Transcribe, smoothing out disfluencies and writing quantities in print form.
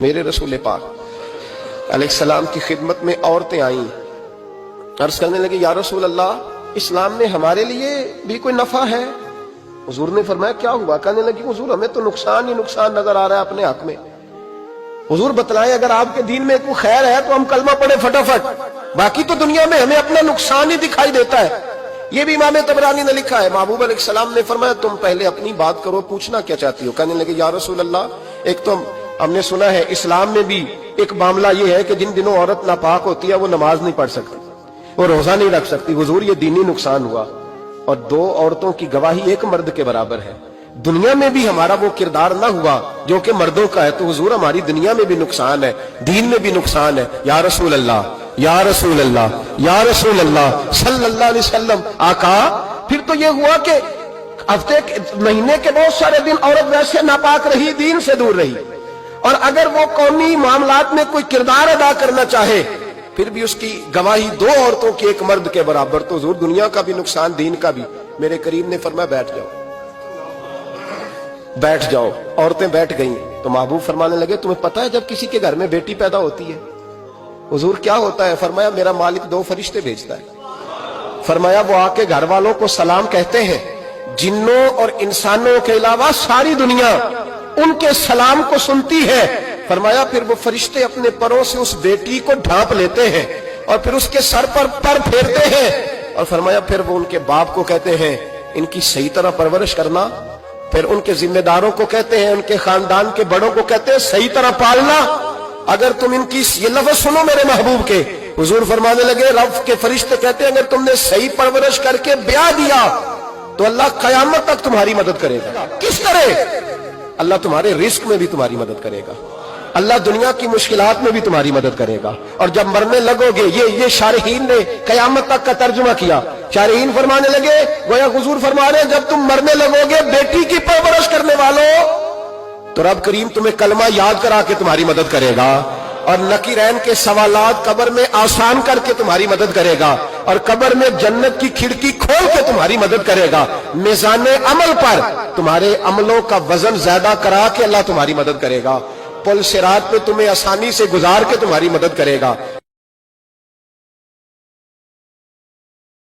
میرے رسول پاک علیہ السلام کی خدمت میں عورتیں آئیں، عرض کرنے لگے یا رسول اللہ اسلام میں ہمارے لیے بھی کوئی نفع ہے؟ حضور نے فرمایا کیا ہوا؟ کہنے لگی حضور ہمیں تو نقصان ہی نقصان نظر آ رہا ہے اپنے حق میں۔ حضور بتلائیں اگر آپ کے دین میں کوئی خیر ہے تو ہم کلمہ پڑھیں فٹافٹ، باقی تو دنیا میں ہمیں اپنا نقصان ہی دکھائی دیتا ہے۔ یہ بھی امام طبرانی نے لکھا ہے، محبوب علیہ السلام نے فرمایا تم پہلے اپنی بات کرو، پوچھنا کیا چاہتی ہو؟ کہنے لگے یا رسول اللہ ایک تو ہم نے سنا ہے اسلام میں بھی ایک معاملہ یہ ہے کہ جن دنوں عورت ناپاک ہوتی ہے وہ نماز نہیں پڑھ سکتی، وہ روزہ نہیں رکھ سکتی۔ حضور یہ دینی نقصان ہوا، اور دو عورتوں کی گواہی ایک مرد کے برابر ہے۔ دنیا میں بھی ہمارا وہ کردار نہ ہوا جو کہ مردوں کا ہے تو حضور ہماری دنیا میں بھی نقصان ہے، دین میں بھی نقصان ہے۔ یا رسول اللہ یا رسول اللہ یا رسول اللہ صلی اللہ علیہ وسلم۔ آقا پھر تو یہ ہوا کہ ہفتے مہینے کے بہت سارے دن عورت ویسے ناپاک رہی، دین سے دور رہی، اور اگر وہ قومی معاملات میں کوئی کردار ادا کرنا چاہے پھر بھی اس کی گواہی دو عورتوں کی ایک مرد کے برابر، تو حضور دنیا کا بھی نقصان دین کا بھی۔ میرے کریم نے فرمایا بیٹھ جاؤ بیٹھ جاؤ۔ عورتیں بیٹھ گئیں تو محبوب فرمانے لگے تمہیں پتہ ہے جب کسی کے گھر میں بیٹی پیدا ہوتی ہے حضور کیا ہوتا ہے؟ فرمایا میرا مالک دو فرشتے بھیجتا ہے، فرمایا وہ آ کے گھر والوں کو سلام کہتے ہیں، جنوں اور انسانوں کے علاوہ ساری دنیا ان کے سلام کو سنتی ہے۔ فرمایا پھر وہ فرشتے اپنے پروں سے اس بیٹی کو ڈھانپ لیتے ہیں اور پھر اس کے سر پر پھیرتے ہیں، اور فرمایا پھر وہ ان کے باپ کو کہتے ہیں ان کی صحیح طرح پرورش کرنا، پھر ان کے ذمہ داروں کو کہتے ہیں، ان کے خاندان کے بڑوں کو کہتے ہیں صحیح طرح پالنا۔ اگر تم ان کی یہ لفظ سنو میرے محبوب کے، حضور فرمانے لگے رب کے فرشتے کہتے ہیں اگر تم نے صحیح پرورش کر کے بیاہ دیا تو اللہ قیامت تک تمہاری مدد کرے گا۔ کس طرح؟ اللہ تمہارے رزق میں بھی تمہاری مدد کرے گا، اللہ دنیا کی مشکلات میں بھی تمہاری مدد کرے گا، اور جب مرنے لگو گے یہ شارحین نے قیامت تک کا ترجمہ کیا۔ شارحین فرمانے لگے گویا حضور فرما رہے ہیں جب تم مرنے لگو گے بیٹی کی پرورش کرنے والوں تو رب کریم تمہیں کلمہ یاد کرا کے تمہاری مدد کرے گا، اور نکیرین کے سوالات قبر میں آسان کر کے تمہاری مدد کرے گا، اور قبر میں جنت کی کھڑکی کھول کے تمہاری مدد کرے گا، میزان عمل پر تمہارے عملوں کا وزن زیادہ کرا کے اللہ تمہاری مدد کرے گا، پل صراط پہ تمہیں آسانی سے گزار کے تمہاری مدد کرے گا۔